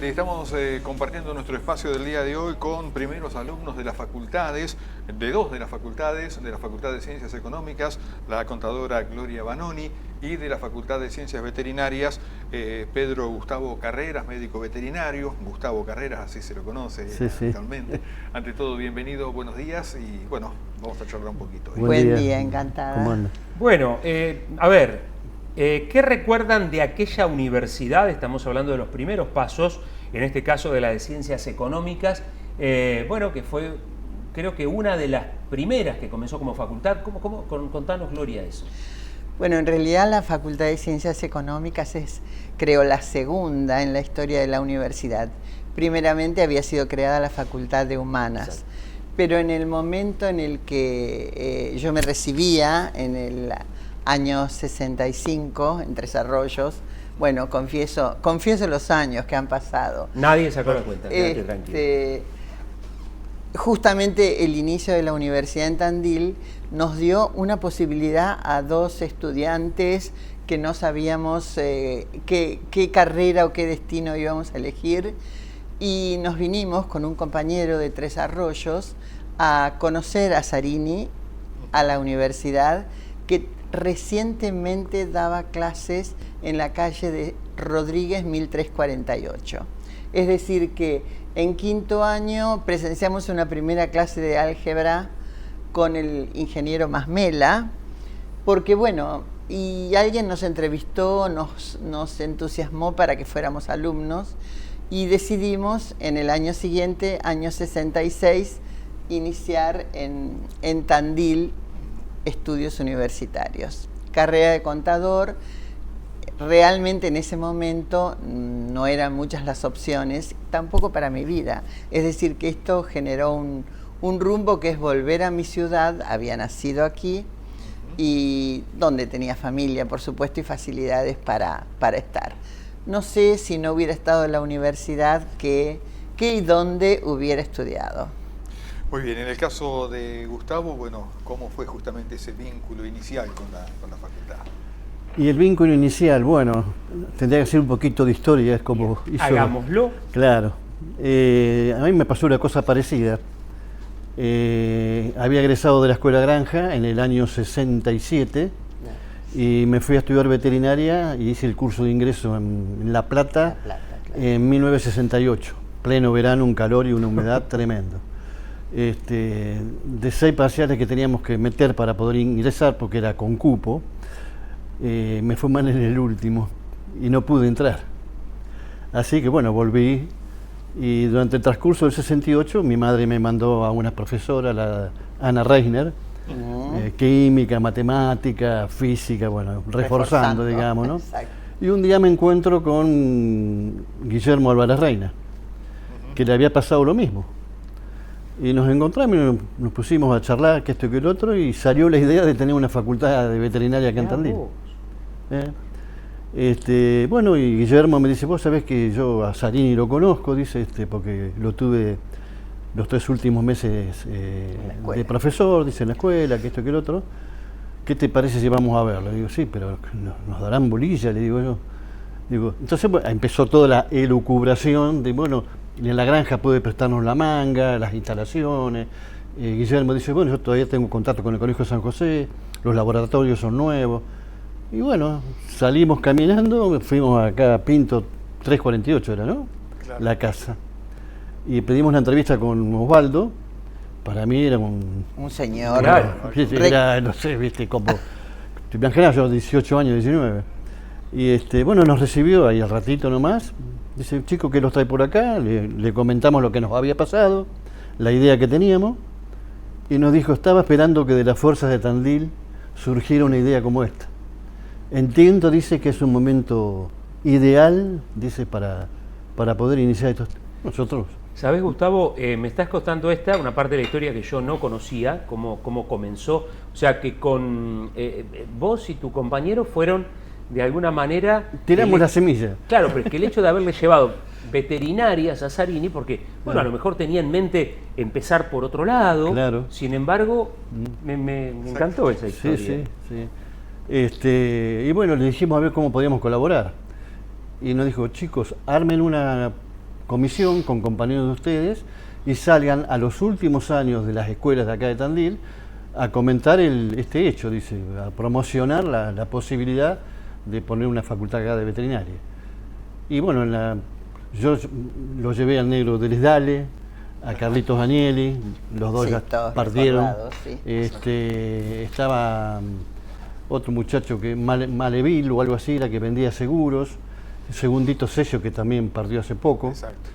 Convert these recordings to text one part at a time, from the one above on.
Estamos compartiendo nuestro espacio del día de hoy con primeros alumnos de las facultades, de dos de la Facultad de Ciencias Económicas, la contadora Gloria Banoni, y de la Facultad de Ciencias Veterinarias, Pedro Gustavo Carreras, médico veterinario. Gustavo Carreras, así se lo conoce actualmente. Ante todo, bienvenido, buenos días y bueno, vamos a charlar un poquito. Buen día, encantada. ¿Cómo anda? Bueno, a ver, ¿qué recuerdan de aquella universidad? Estamos hablando de los primeros pasos, en este caso de la de Ciencias Económicas, bueno, que fue, creo que una de las primeras que comenzó como facultad. Contanos, Gloria, eso. Bueno, en realidad la Facultad de Ciencias Económicas es, creo, la segunda en la historia de la universidad. Primeramente había sido creada la Facultad de Humanas. Exacto. Pero en el momento en el que yo me recibía, en el año 65, en Tres Arroyos, bueno, confieso los años que han pasado. Nadie sacó la cuenta, quédate tranquilo. Justamente el inicio de la universidad en Tandil nos dio una posibilidad a dos estudiantes que no sabíamos qué carrera o qué destino íbamos a elegir, y nos vinimos con un compañero de Tres Arroyos a conocer a Zarini, a la universidad, que recientemente daba clases en la calle de Rodríguez 1348. Es decir, que en quinto año presenciamos una primera clase de álgebra con el ingeniero Masmela, porque bueno, y alguien nos entrevistó, nos entusiasmó para que fuéramos alumnos, y decidimos en el año siguiente, año 66, iniciar en Tandil estudios universitarios. Carrera de contador. Realmente en ese momento no eran muchas las opciones, tampoco para mi vida. Es decir, que esto generó un rumbo que es volver a mi ciudad. Había nacido aquí y donde tenía familia, por supuesto, y facilidades para estar. No sé si no hubiera estado en la universidad, qué y dónde hubiera estudiado. Muy bien, en el caso de Gustavo, bueno, ¿cómo fue justamente ese vínculo inicial con la facultad? Y el vínculo inicial, bueno, tendría que ser un poquito de historia, es como hizo... Hagámoslo. Claro. A mí me pasó una cosa parecida. Había egresado de la Escuela Granja en el año 67 y me fui a estudiar veterinaria y hice el curso de ingreso en La Plata, claro, en 1968. Pleno verano, un calor y una humedad tremendo. De 6 parciales que teníamos que meter para poder ingresar, porque era con cupo, me fue mal en el último y no pude entrar. Así que bueno, volví, y durante el transcurso del 68 mi madre me mandó a una profesora, la Ana Reisner, química, matemática, física, bueno, reforzando, digamos, ¿no? Exacto. Y un día me encuentro con Guillermo Álvarez Reina, que le había pasado lo mismo. Y nos encontramos y nos pusimos a charlar, que esto y que el otro, y salió la idea de tener una facultad de veterinaria acá en Tandil. Bueno, y Guillermo me dice, vos sabés que yo a Zarini lo conozco, dice, porque lo tuve los 3 últimos meses de profesor, dice, en la escuela, que esto y que el otro. ¿Qué te parece si vamos a verlo? Le digo, sí, pero nos darán bolilla, le digo yo. Entonces bueno, empezó toda la elucubración de, bueno, en la granja puede prestarnos la manga, las instalaciones. Guillermo dice, bueno, yo todavía tengo contacto con el Colegio de San José, los laboratorios son nuevos. Y bueno, salimos caminando, fuimos acá a Pinto 348 era, ¿no? Claro. La casa. Y pedimos una entrevista con Osvaldo. Para mí era un señor. Claro, era, no sé, viste, como... Te imaginas, yo 18 años, 19. Y bueno, nos recibió ahí al ratito nomás. Dice, chico, ¿qué los trae por acá? Le comentamos lo que nos había pasado, la idea que teníamos, y nos dijo, estaba esperando que de las fuerzas de Tandil surgiera una idea como esta. Entiendo, dice, que es un momento ideal, dice, para poder iniciar esto. Nosotros. ¿Sabés, Gustavo? Me estás contando una parte de la historia que yo no conocía, cómo comenzó. O sea, que con vos y tu compañero fueron, de alguna manera... Tiramos la semilla. Claro, pero es que el hecho de haberle llevado veterinarias a Zarini, porque, bueno, a lo mejor tenía en mente empezar por otro lado. Claro. Sin embargo, me encantó esa historia. Sí. Y bueno, le dijimos a ver cómo podíamos colaborar. Y nos dijo, chicos, armen una comisión con compañeros de ustedes y salgan a los últimos años de las escuelas de acá de Tandil a comentar este hecho, dice, a promocionar la posibilidad de poner una facultad acá de veterinaria. Y bueno, yo lo llevé al negro del Esdale, a Carlitos Danieli, los dos Sí, ya todos partieron. recordados, sí. Estaba otro muchacho que Malevil o algo así, era que vendía seguros, Segundito Sello, que también partió hace poco. Exacto.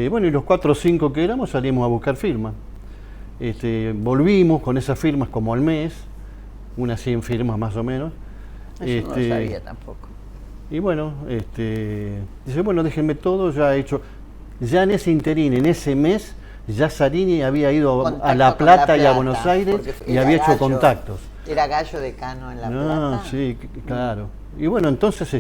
Bueno, y los 4 o 5 que éramos salimos a buscar firmas. Volvimos con esas firmas como al mes, unas 100 firmas más o menos. Eso no lo sabía tampoco. Y bueno, dice, bueno, déjenme todo, ya he hecho. Ya en ese interín, en ese mes, ya Sarini había ido a La Plata y a Buenos Aires y había hecho contactos. Era gallo decano en La Plata. Sí, claro. Y bueno, entonces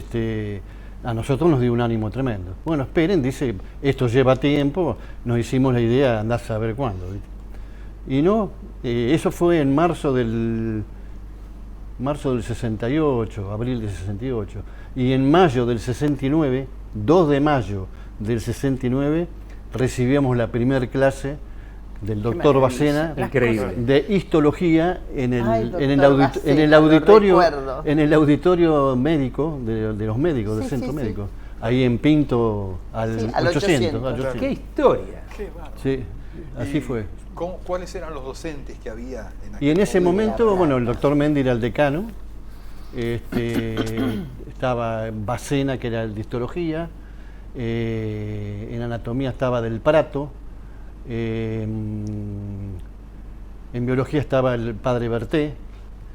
a nosotros nos dio un ánimo tremendo. Bueno, esperen, dice, esto lleva tiempo, nos hicimos la idea de andar a saber cuándo, ¿viste? Y no, eso fue en marzo del 68, abril del 68. Y en mayo del 69, 2 de mayo del 69, recibíamos la primer clase del doctor Bacena de histología en el auditorio médico de los médicos, del centro médico, ahí en Pinto al 800. ¡Qué historia! Qué bárbaro. Sí, así fue. ¿Cuáles eran los docentes que había en aquel Y en ese momento, Plata? bueno, el doctor Mendy era el decano, estaba Bacena, que era el de histología, en anatomía estaba Del Prato, en biología estaba el padre Berté.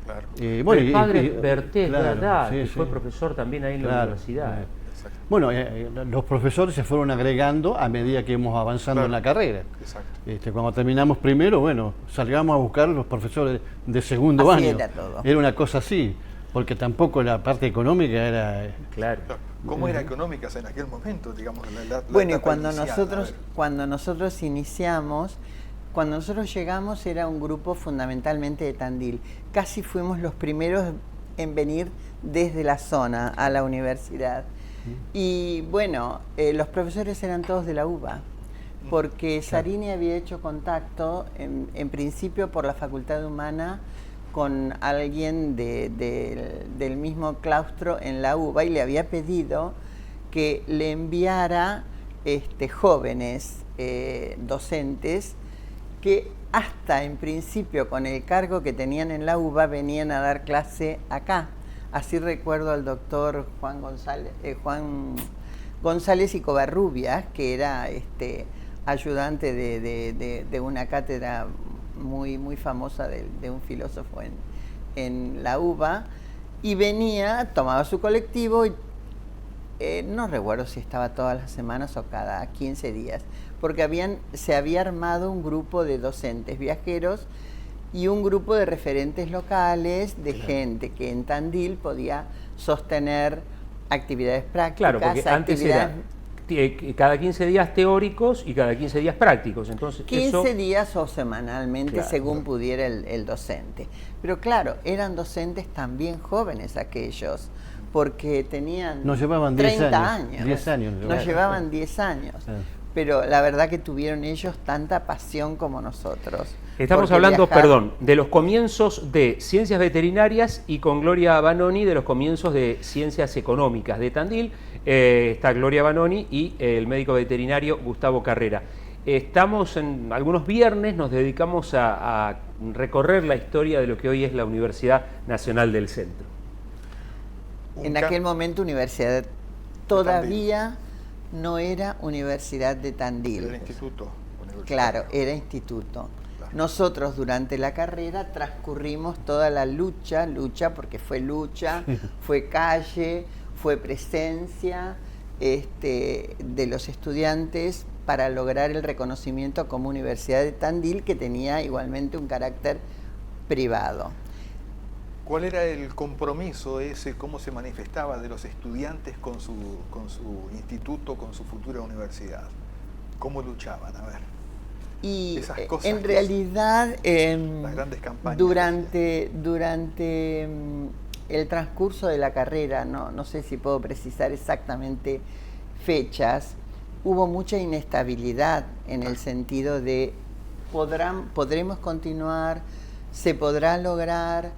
Claro. Bueno, el padre Berté, claro, ¿verdad? sí, Que sí. fue profesor también ahí en la universidad. Exacto. Bueno, los profesores se fueron agregando a medida que íbamos avanzando Claro. en la carrera. Exacto. Cuando terminamos primero, bueno, salgamos a buscar los profesores de segundo Así año. era todo. Era una cosa así, porque tampoco la parte económica era... Claro. ¿Cómo era económicas en aquel momento, digamos? Bueno, y etapa inicial, cuando nosotros iniciamos, cuando nosotros llegamos era un grupo fundamentalmente de Tandil. Casi fuimos los primeros en venir desde la zona a la universidad. Y bueno, los profesores eran todos de la UBA, porque Sarini había hecho contacto, en principio por la Facultad de Humana, con alguien del mismo claustro en la UBA y le había pedido que le enviara jóvenes docentes que hasta en principio con el cargo que tenían en la UBA venían a dar clase acá. Así recuerdo al doctor Juan González y Covarrubias, que era ayudante de una cátedra muy, muy famosa de un filósofo en la UBA, y venía, tomaba su colectivo y no recuerdo si estaba todas las semanas o cada 15 días, porque se había armado un grupo de docentes viajeros y un grupo de referentes locales, de gente que en Tandil podía sostener actividades prácticas. Claro, porque antes era cada 15 días teóricos y cada 15 días prácticos. Entonces, 15 días o semanalmente, claro, según pudiera el docente. Pero claro, eran docentes también jóvenes aquellos, porque tenían Nos llevaban 10 30 años, años. 10 años. Nos llevaban 10 años. Pero la verdad que tuvieron ellos tanta pasión como nosotros. Estamos Porque hablando, viajar- perdón, de los comienzos de Ciencias Veterinarias y con Gloria Vanoni de los comienzos de Ciencias Económicas de Tandil. Está Gloria Vanoni y el médico veterinario Gustavo Carrera. Estamos en algunos viernes, nos dedicamos a recorrer la historia de lo que hoy es la Universidad Nacional del Centro. En aquel momento Universidad todavía no era Universidad de Tandil. Era instituto universitario. Claro, era instituto. Claro. Nosotros durante la carrera transcurrimos toda la lucha porque fue lucha, fue calle, fue presencia de los estudiantes para lograr el reconocimiento como Universidad de Tandil, que tenía igualmente un carácter privado. ¿Cuál era el compromiso ese, cómo se manifestaba de los estudiantes con su instituto, con su futura universidad? ¿Cómo luchaban? A ver. Y Esas cosas en que realidad, las grandes campañas. durante el transcurso de la carrera, no sé si puedo precisar exactamente fechas, hubo mucha inestabilidad en el sentido de podremos continuar, se podrá lograr.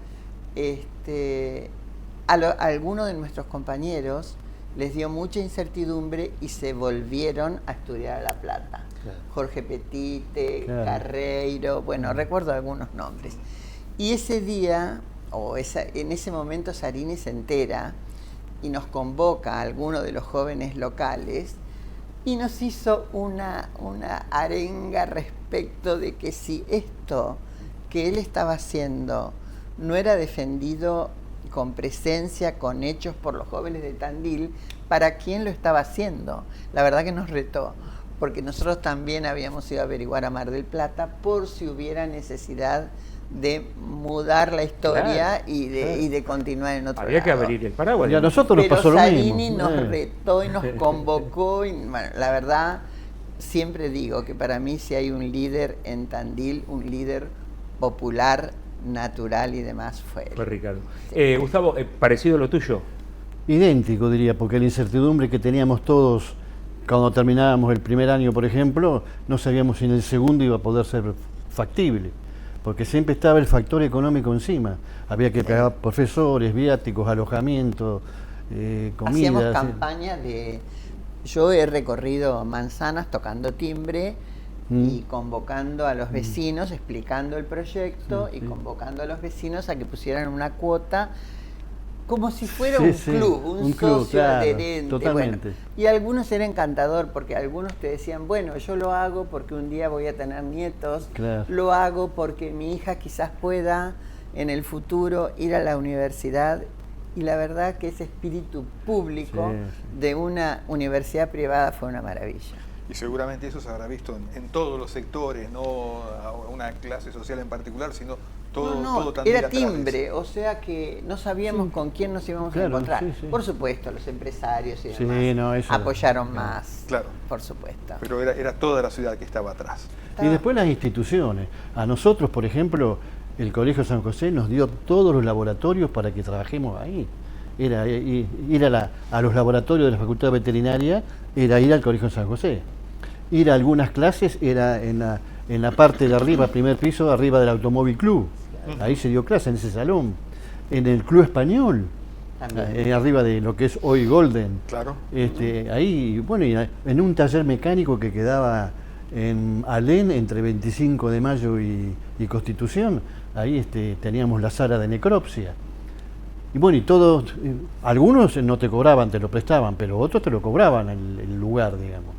A algunos de nuestros compañeros les dio mucha incertidumbre y se volvieron a estudiar a La Plata. Claro. Jorge Petite, claro. Carreiro, bueno, recuerdo algunos nombres. Y ese día, en ese momento, Zarini se entera y nos convoca a alguno de los jóvenes locales y nos hizo una arenga respecto de que si esto que él estaba haciendo no era defendido con presencia, con hechos por los jóvenes de Tandil, ¿para quién lo estaba haciendo? La verdad que nos retó, porque nosotros también habíamos ido a averiguar a Mar del Plata por si hubiera necesidad de mudar la historia, claro, y de continuar en otro lado. Había que abrir el paraguas. Y a nosotros nos pasó lo mismo. Zarini nos retó y nos convocó. Y, bueno, la verdad, siempre digo que para mí si hay un líder en Tandil, un líder popular, natural y demás, fue él. Fue Ricardo. Sí. Gustavo, ¿parecido a lo tuyo? Idéntico, diría, porque la incertidumbre que teníamos todos cuando terminábamos el primer año, por ejemplo, no sabíamos si en el segundo iba a poder ser factible, porque siempre estaba el factor económico encima. Había que pagar profesores, viáticos, alojamiento, comida. Hacíamos campaña de... Yo he recorrido manzanas tocando timbre y convocando a los vecinos, explicando el proyecto y convocando a los vecinos a que pusieran una cuota como si fuera un club, un socio, claro, adherente. Totalmente. Bueno, y algunos era encantador porque algunos te decían, bueno, yo lo hago porque un día voy a tener nietos, claro, lo hago porque mi hija quizás pueda en el futuro ir a la universidad. Y la verdad que ese espíritu público de una universidad privada fue una maravilla. Y seguramente eso se habrá visto en todos los sectores, no a una clase social en particular, sino todo también. Era timbre, o sea que no sabíamos con quién nos íbamos a encontrar. Por supuesto, los empresarios y demás apoyaron más, claro, por supuesto. Pero era toda la ciudad que estaba atrás. Y después las instituciones. A nosotros, por ejemplo, el Colegio San José nos dio todos los laboratorios para que trabajemos ahí. Era ir a los laboratorios de la Facultad de Veterinaria, era ir al Colegio San José. Ir a algunas clases era en la parte de arriba, primer piso, arriba del Automóvil Club. Ahí se dio clase, en ese salón. En el Club Español, arriba de lo que es hoy Golden. Claro. Ahí, bueno, y en un taller mecánico que quedaba en Alén, entre 25 de Mayo y Constitución, ahí teníamos la sala de necropsia. Y bueno, y todos, algunos no te cobraban, te lo prestaban, pero otros te lo cobraban el lugar, digamos.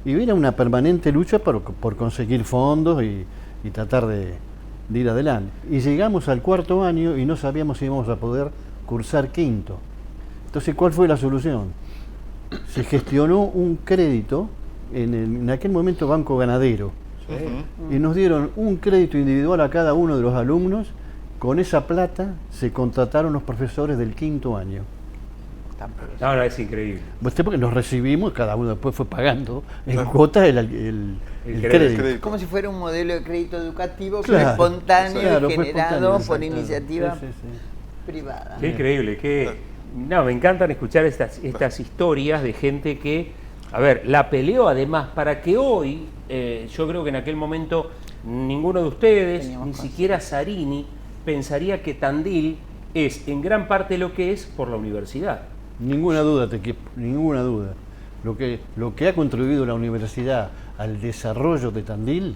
Y era una permanente lucha por conseguir fondos y tratar de ir adelante. Y llegamos al cuarto año y no sabíamos si íbamos a poder cursar quinto. Entonces, ¿cuál fue la solución? Se gestionó un crédito en aquel momento Banco Ganadero. Y nos dieron un crédito individual a cada uno de los alumnos. Con esa plata se contrataron los profesores del quinto año. No, es increíble. Porque nos recibimos, cada uno después fue pagando en cuotas el crédito. Como si fuera un modelo de crédito educativo, claro, espontáneo, generado por iniciativa privada. Qué increíble, me encantan escuchar estas historias de gente que, a ver, la peleó además para que hoy, yo creo que en aquel momento ninguno de ustedes, ni siquiera Zarini, pensaría que Tandil es en gran parte lo que es por la universidad. Ninguna duda, ninguna duda. Lo que ha contribuido la universidad al desarrollo de Tandil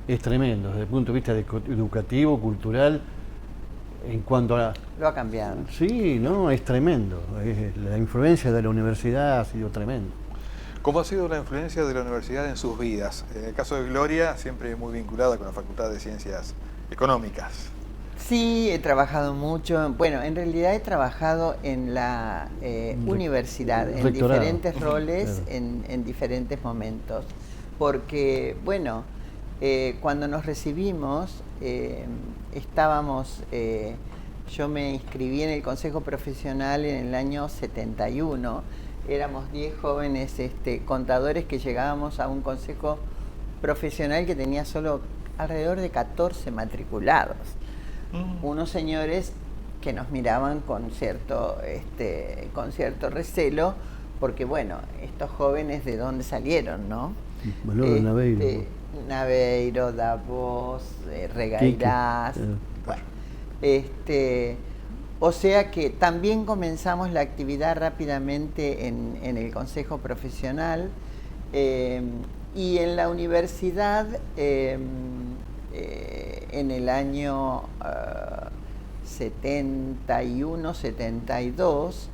es tremendo, desde el punto de vista educativo, cultural, en cuanto a... Lo ha cambiado. Sí, es tremendo. La influencia de la universidad ha sido tremenda. ¿Cómo ha sido la influencia de la universidad en sus vidas? En el caso de Gloria, siempre muy vinculada con la Facultad de Ciencias Económicas. Sí, he trabajado mucho. Bueno, en realidad he trabajado en la universidad, en diferentes roles, en diferentes momentos. Porque, bueno, cuando nos recibimos, yo me inscribí en el Consejo Profesional en el año 71. Éramos 10 jóvenes contadores que llegábamos a un consejo profesional que tenía solo alrededor de 14 matriculados. Unos señores que nos miraban con cierto recelo, porque bueno, estos jóvenes de dónde salieron, ¿no? Bueno, Naveiro. Naveiro, Davos, Regairás, bueno, o sea que también comenzamos la actividad rápidamente en el Consejo Profesional y en la universidad en el año 71, 72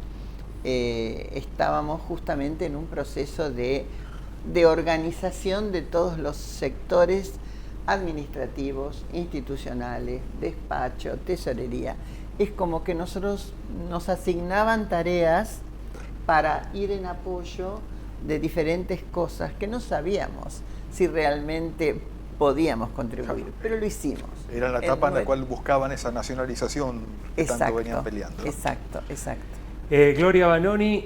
estábamos justamente en un proceso de organización de todos los sectores administrativos, institucionales, despacho, tesorería. Es como que nosotros nos asignaban tareas para ir en apoyo de diferentes cosas que no sabíamos si realmente podíamos contribuir, pero lo hicimos. Era la etapa en la cual buscaban esa nacionalización que tanto venían peleando, ¿no? Exacto. Gloria Vanoni,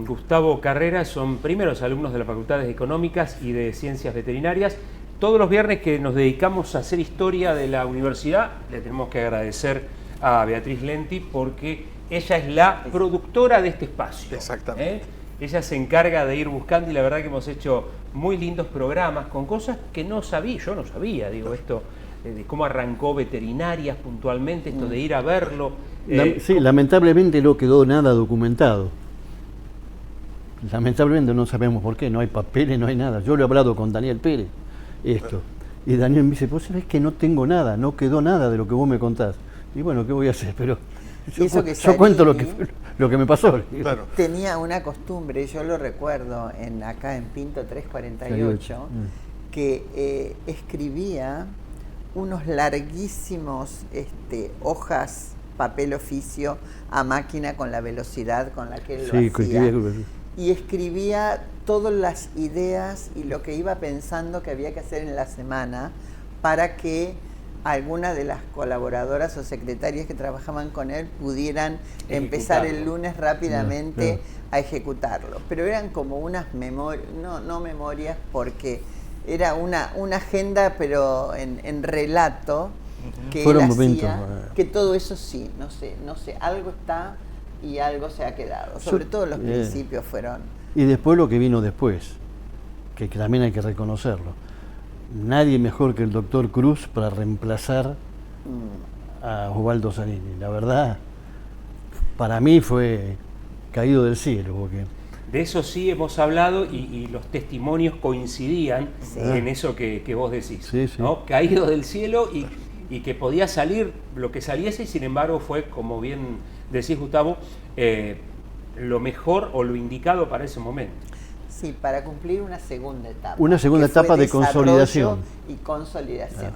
Gustavo Carrera son primeros alumnos de las Facultades Económicas y de Ciencias Veterinarias. Todos los viernes que nos dedicamos a hacer historia de la universidad, le tenemos que agradecer a Beatriz Lenti porque ella es la productora de este espacio. Exactamente. Ella se encarga de ir buscando y la verdad que hemos hecho muy lindos programas con cosas que no sabía, yo no sabía, digo, esto de cómo arrancó Veterinarias puntualmente, esto de ir a verlo. Sí, lamentablemente no quedó nada documentado. Lamentablemente no sabemos por qué, no hay papeles, no hay nada. Yo lo he hablado con Daniel Pérez, esto. Y Daniel me dice, vos sabés que no tengo nada, no quedó nada de lo que vos me contás. Y bueno, ¿qué voy a hacer? Pero yo cuento lo que me pasó. Claro. Tenía una costumbre, yo lo recuerdo, acá en Pinto 348, que escribía unos larguísimos hojas, papel oficio, a máquina con la velocidad con la que él lo hacía. Y escribía todas las ideas y lo que iba pensando que había que hacer en la semana para que alguna de las colaboradoras o secretarias que trabajaban con él pudieran empezar el lunes rápidamente a ejecutarlo. Pero eran como unas memorias, no memorias, porque era una agenda, pero en relato, que él hacía, que todo eso sí, no sé, algo está y algo se ha quedado. Sobre todo los principios fueron... Y después lo que vino después, que también hay que reconocerlo. Nadie mejor que el doctor Cruz para reemplazar a Osvaldo Zanini. La verdad, para mí fue caído del cielo. Porque... De eso sí hemos hablado y los testimonios coincidían en eso que vos decís, ¿no? Caído del cielo y que podía salir lo que saliese y sin embargo fue, como bien decís Gustavo, lo mejor o lo indicado para ese momento. Sí, para cumplir una segunda etapa. Una segunda etapa de consolidación. Y consolidación.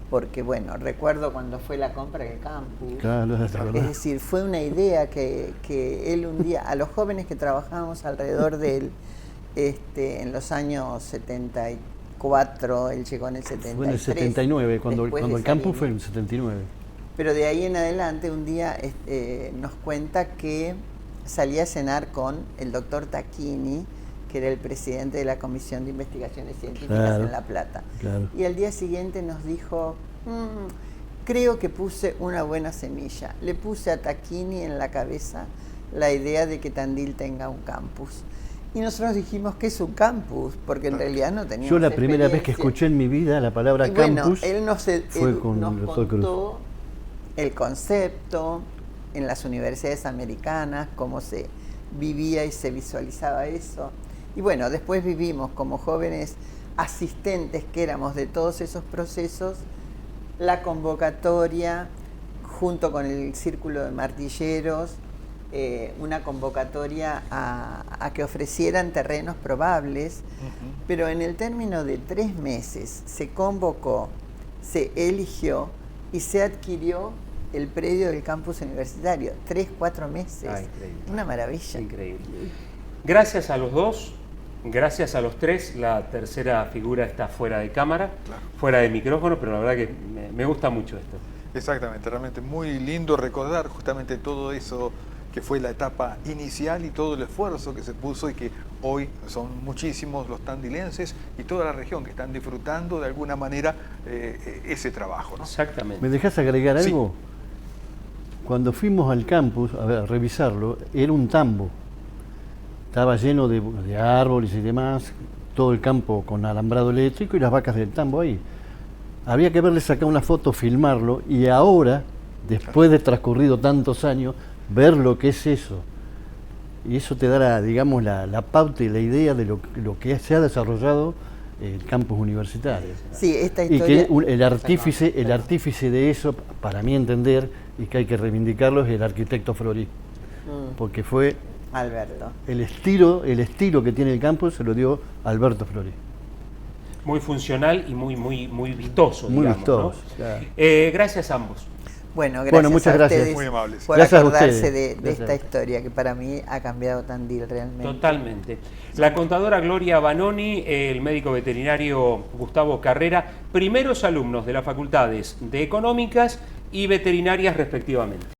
Porque bueno, recuerdo cuando fue la compra del campus. Claro, es decir, fue una idea que él un día, a los jóvenes que trabajábamos alrededor de él, en los años 74, él llegó en el 73. Fue en el 79, cuando el campus fue en el 79. Pero de ahí en adelante, un día nos cuenta que salía a cenar con el doctor Tacchini, que era el presidente de la Comisión de Investigaciones Científicas en La Plata. Y al día siguiente nos dijo, creo que puse una buena semilla. Le puse a Tacchini en la cabeza la idea de que Tandil tenga un campus. Y nosotros dijimos que es un campus, porque en realidad no teníamos Yo la primera vez que escuché en mi vida la palabra campus él nos contó Cruz. El concepto en las universidades americanas, cómo se vivía y se visualizaba eso. Y bueno, después vivimos como jóvenes asistentes que éramos de todos esos procesos, la convocatoria junto con el Círculo de Martilleros, una convocatoria a que ofrecieran terrenos probables, pero en el término de 3 meses se convocó, se eligió y se adquirió el predio del campus universitario. 3-4 meses. Increíble. Una maravilla. Increíble. Gracias a los dos, gracias a los tres. La tercera figura está fuera de cámara, fuera de micrófono, pero la verdad que me gusta mucho esto. Exactamente, realmente muy lindo recordar justamente todo eso que fue la etapa inicial y todo el esfuerzo que se puso y que hoy son muchísimos los tandilenses y toda la región que están disfrutando de alguna manera ese trabajo, ¿no? Exactamente. ¿Me dejás agregar algo? Cuando fuimos al campus a revisarlo, era un tambo estaba lleno de árboles y demás, todo el campo con alambrado eléctrico y las vacas del tambo ahí. Había que verle sacar una foto, filmarlo, y ahora, después de transcurrido tantos años, ver lo que es eso. Y eso te da, digamos, la pauta y la idea de lo que se ha desarrollado el campus universitario. Sí, esta Y historia... que el artífice de eso, para mí entender, y que hay que reivindicarlo, es el arquitecto Flori. Porque fue Alberto. el estilo que tiene el campus se lo dio Alberto Flori. Muy funcional y muy vistoso, Muy digamos, vistoso, ¿no? claro. Gracias a ambos. Bueno, gracias muchas a gracias. ustedes Muy amables. por Gracias a acordarse ustedes. de Gracias. esta historia que para mí ha cambiado Tandil realmente. Totalmente. La contadora Gloria Vanoni, el médico veterinario Gustavo Carrera, primeros alumnos de las facultades de Económicas y Veterinarias respectivamente.